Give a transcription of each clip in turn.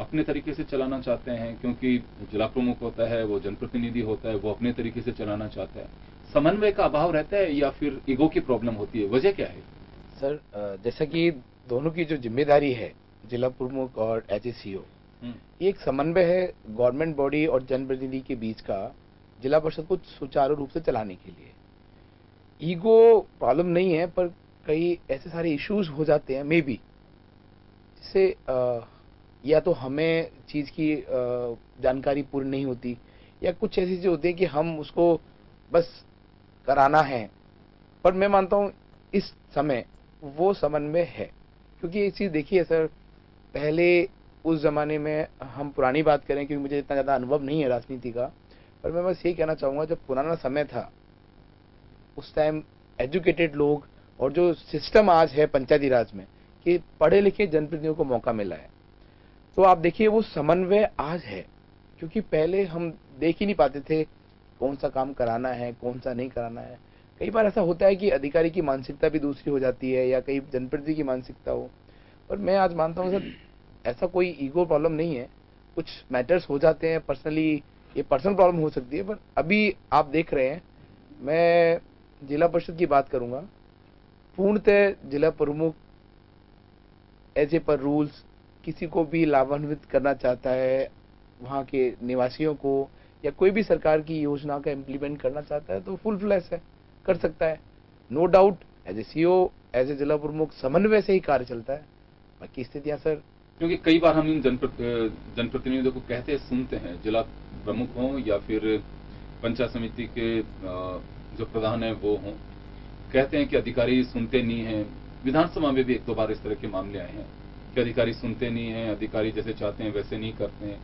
अपने तरीके से चलाना चाहते हैं, क्योंकि जिला प्रमुख होता है, वो जनप्रतिनिधि होता है, वो अपने तरीके से चलाना चाहता है। समन्वय का अभाव रहता है या फिर ईगो की प्रॉब्लम होती है, वजह क्या है? सर जैसा कि दोनों की जो जिम्मेदारी है, जिला प्रमुख और एचएसीओ, हम्म। ये एक समन्वय है गवर्नमेंट बॉडी और जनप्रतिनिधि के बीच का, जिला परिषद को सुचारू रूप से चलाने के लिए। ईगो प्रॉब्लम नहीं है, पर कई ऐसे सारे इश्यूज हो जाते हैं मे बी, जिससे या तो हमें चीज़ की जानकारी पूरी नहीं होती, या कुछ ऐसी चीज़ें होती है कि हम उसको बस कराना है। पर मैं मानता हूँ इस समय वो समन्वय है, क्योंकि एक चीज़ देखिए सर, पहले उस ज़माने में, हम पुरानी बात करें क्योंकि मुझे इतना ज़्यादा अनुभव नहीं है राजनीति का, पर मैं बस यही कहना चाहूँगा, जब पुराना समय था उस टाइम एजुकेटेड लोग, और जो सिस्टम आज है पंचायती राज में कि पढ़े लिखे जनप्रतिनिधियों को मौका मिला है, तो आप देखिए वो समन्वय आज है। क्योंकि पहले हम देख ही नहीं पाते थे कौन सा काम कराना है, कौन सा नहीं कराना है। कई बार ऐसा होता है कि अधिकारी की मानसिकता भी दूसरी हो जाती है, या कई जनप्रतिनिधि की मानसिकता हो। पर मैं आज मानता हूँ सर, ऐसा कोई ईगो प्रॉब्लम नहीं है। कुछ मैटर्स हो जाते हैं पर्सनली, ये पर्सनल प्रॉब्लम हो सकती है, पर अभी आप देख रहे हैं, मैं जिला परिषद की बात करूंगा, पूर्णतः जिला प्रमुख एज ए पर रूल्स किसी को भी लाभान्वित करना चाहता है, वहाँ के निवासियों को, या कोई भी सरकार की योजना का इम्प्लीमेंट करना चाहता है, तो फुल फ्लैश है, कर सकता है। No doubt as a CO, as a जिला प्रमुख, समन्वय से ही कार्य चलता है। बाकी स्थितियां सर, क्योंकि कई बार हम इन जनप्रतिनिधियों को कहते सुनते हैं, जिला प्रमुख हों या फिर पंचायत समिति के जो प्रधान है वो हों, कहते हैं कि अधिकारी सुनते नहीं हैं। विधानसभा में भी एक दो बार इस तरह के मामले आए हैं कि अधिकारी सुनते नहीं हैं, अधिकारी जैसे चाहते हैं वैसे नहीं करते हैं।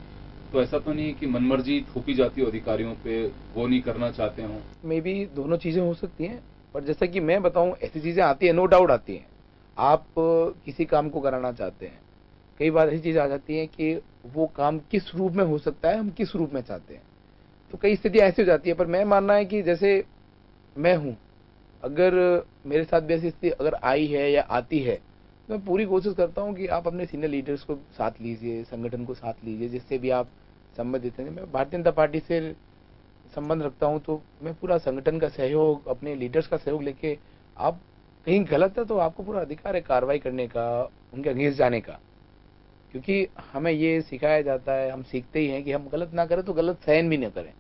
तो ऐसा तो नहीं है कि मनमर्जी थोपी जाती हो अधिकारियों पे, वो नहीं करना चाहते हों? मे बी दोनों चीजें हो सकती हैं। पर जैसा कि मैं बताऊं, ऐसी चीजें आती है, नो डाउट आती हैं। आप किसी काम को कराना चाहते हैं, कई बार ऐसी चीज आ जाती है कि वो काम किस रूप में हो सकता है, हम किस रूप में चाहते हैं, तो कई स्थितियां ऐसी हो जाती है। पर मैं मानना है कि जैसे मैं हूं, अगर मेरे साथ भी ऐसी स्थिति अगर आई है या आती है, तो मैं पूरी कोशिश करता हूं कि आप अपने सीनियर लीडर्स को साथ लीजिए, संगठन को साथ लीजिए, जिससे भी आप संबंधित हैं। मैं भारतीय जनता पार्टी से संबंध रखता हूं, तो मैं पूरा संगठन का सहयोग, अपने लीडर्स का सहयोग लेके, आप कहीं गलत है तो आपको पूरा अधिकार है कार्रवाई करने का, उनके अगेंस्ट जाने का। क्योंकि हमें ये सिखाया जाता है, हम सीखते ही हैं कि हम गलत ना करें तो गलत सहन भी ना करें।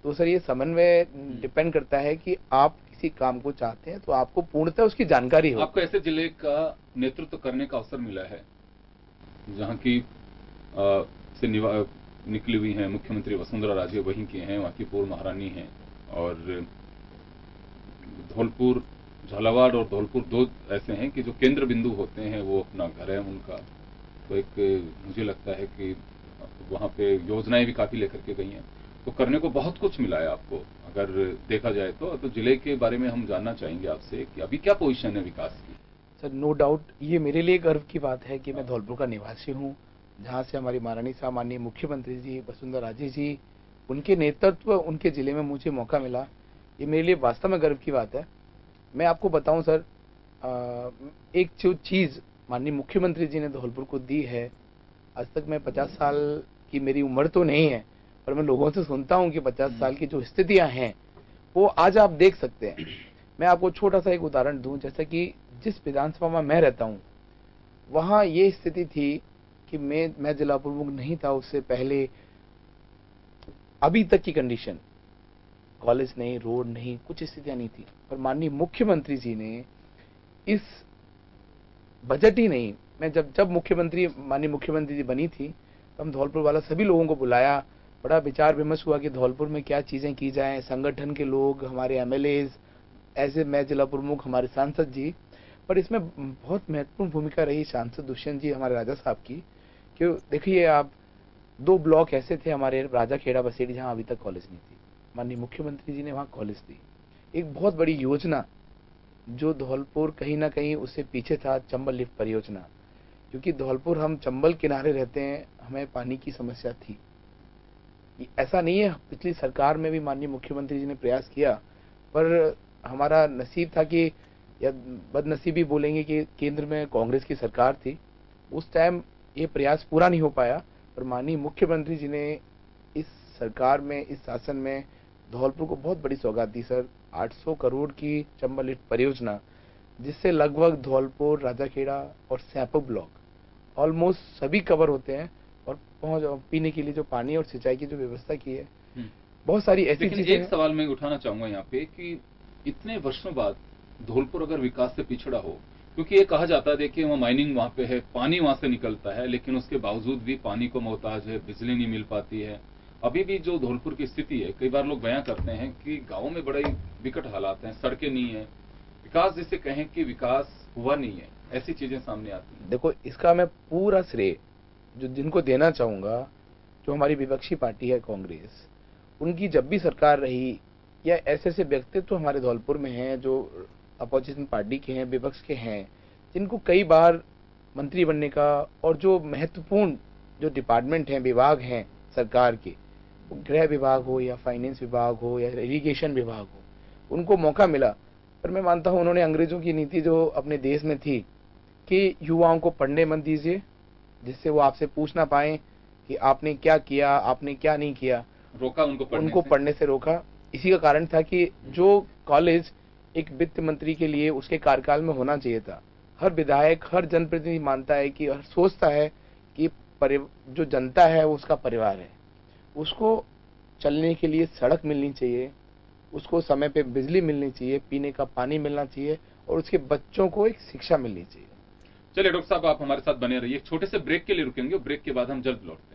तो सर ये समन्वय डिपेंड करता है कि आप किसी काम को चाहते हैं तो आपको पूर्णतः उसकी जानकारी हो। आपको ऐसे जिले का नेतृत्व करने का अवसर मिला है जहाँ की से निकली हुई हैं मुख्यमंत्री वसुंधरा राजे, वहीं की हैं, वहाँ की पूर्व महारानी हैं। और धौलपुर, झालावाड़ और धौलपुर दो ऐसे हैं कि जो केंद्र बिंदु होते हैं, वो अपना घर है उनका। तो एक मुझे लगता है कि वहाँ पे योजनाएं भी काफी लेकर के गई हैं, तो करने को बहुत कुछ मिला है आपको अगर देखा जाए तो जिले के बारे में हम जानना चाहेंगे आपसे कि अभी क्या पोजीशन है विकास की? सर नो डाउट ये मेरे लिए गर्व की बात है कि मैं धौलपुर का निवासी हूँ, जहाँ से हमारी महारानी साहब, माननीय मुख्यमंत्री जी वसुंधरा राजे जी, उनके नेतृत्व, उनके जिले में मुझे मौका मिला, ये मेरे लिए वास्तव में गर्व की बात है। मैं आपको बताऊं सर, एक जो चीज़ माननीय मुख्यमंत्री जी ने धौलपुर को दी है, आज तक मैं 50 साल की मेरी उम्र तो नहीं है, पर मैं लोगों से सुनता हूं कि 50 साल की जो स्थितियां हैं वो आज आप देख सकते हैं। मैं आपको छोटा सा एक उदाहरण दूं, जैसे कि जिस विधानसभा में मैं रहता हूं, वहां ये स्थिति थी कि मैं जिला प्रमुख नहीं था उससे पहले, अभी तक की कंडीशन, कॉलेज नहीं, रोड नहीं, कुछ स्थितियां नहीं थी। पर माननीय मुख्यमंत्री जी ने इस बजट ही नहीं, मैं जब जब मुख्यमंत्री, माननीय मुख्यमंत्री जी बनी थी, तो हम धौलपुर वाला सभी लोगों को बुलाया, बड़ा विचार विमर्श हुआ कि धौलपुर में क्या चीजें की जाएं, संगठन के लोग, हमारे एमएलए, ऐसे मैं जिला प्रमुख, हमारे सांसद जी। पर इसमें बहुत महत्वपूर्ण भूमिका रही सांसद दुष्यंत जी हमारे राजा साहब की। क्यों, देखिए आप, 2 ब्लॉक ऐसे थे हमारे राजा खेड़ा बसेड़ी जहां अभी तक कॉलेज नहीं थी, माननीय मुख्यमंत्री जी ने वहां कॉलेज दी। एक बहुत बड़ी योजना जो धौलपुर कहीं ना कहीं उससे पीछे था, चंबल लिफ्ट परियोजना। क्योंकि धौलपुर, हम चंबल किनारे रहते हैं, हमें पानी की समस्या थी। ऐसा नहीं है, पिछली सरकार में भी माननीय मुख्यमंत्री जी ने प्रयास किया, पर हमारा नसीब था कि, या बदनसीबी बोलेंगे कि केंद्र में कांग्रेस की सरकार थी, उस टाइम ये प्रयास पूरा नहीं हो पाया। और माननीय मुख्यमंत्री जी ने इस सरकार में, इस शासन में धौलपुर को बहुत बड़ी सौगात दी सर। 800 करोड़ की चंबल लिफ्ट परियोजना, जिससे लगभग धौलपुर, राजाखेड़ा और सैपो ब्लॉक ऑलमोस्ट सभी कवर होते हैं, और पीने के लिए जो पानी और सिंचाई की जो व्यवस्था की है, बहुत सारी ऐसी चीजें। एक सवाल मैं उठाना चाहूंगा यहाँ पे कि इतने वर्षों बाद धौलपुर अगर विकास से पिछड़ा हो, क्योंकि ये कहा जाता है, देखिए वहाँ माइनिंग वहाँ पे है, पानी वहां से निकलता है, लेकिन उसके बावजूद भी पानी को मोहताज है, बिजली नहीं मिल पाती है। अभी भी जो धौलपुर की स्थिति है, कई बार लोग बयां करते हैं कि गाँव में बड़े विकट हालात हैं, सड़कें नहीं है, विकास जिसे कहें कि विकास हुआ नहीं है, ऐसी चीजें सामने आती हैं। देखो, इसका मैं पूरा श्रेय जिनको देना चाहूंगा, जो हमारी विपक्षी पार्टी है कांग्रेस, उनकी जब भी सरकार रही, या ऐसे ऐसे व्यक्तित्व हमारे धौलपुर में हैं जो अपोजिशन पार्टी के हैं, विपक्ष के हैं, जिनको कई बार मंत्री बनने का, और जो महत्वपूर्ण जो डिपार्टमेंट हैं, विभाग हैं सरकार के, गृह विभाग हो या फाइनेंस विभाग हो या इरिगेशन विभाग हो, उनको मौका मिला। पर मैं मानता हूं उन्होंने अंग्रेजों की नीति जो अपने देश में थी कि युवाओं को पढ़ने मत दीजिए, जिससे वो आपसे पूछ ना पाए कि आपने क्या किया, आपने क्या नहीं किया, रोका उनको पढ़ने से रोका। इसी का कारण था कि जो कॉलेज एक वित्त मंत्री के लिए उसके कार्यकाल में होना चाहिए था, हर विधायक, हर जनप्रतिनिधि मानता है कि, सोचता है कि जो जनता है वो उसका परिवार है, उसको चलने के लिए सड़क मिलनी चाहिए, उसको समय पे बिजली मिलनी चाहिए, पीने का पानी मिलना चाहिए, और उसके बच्चों को एक शिक्षा मिलनी चाहिए। चलिए डॉक्टर साहब, आप हमारे साथ बने रहिए। एक छोटे से ब्रेक के लिए रुकेंगे, ब्रेक के बाद हम जल्द लौटते हैं।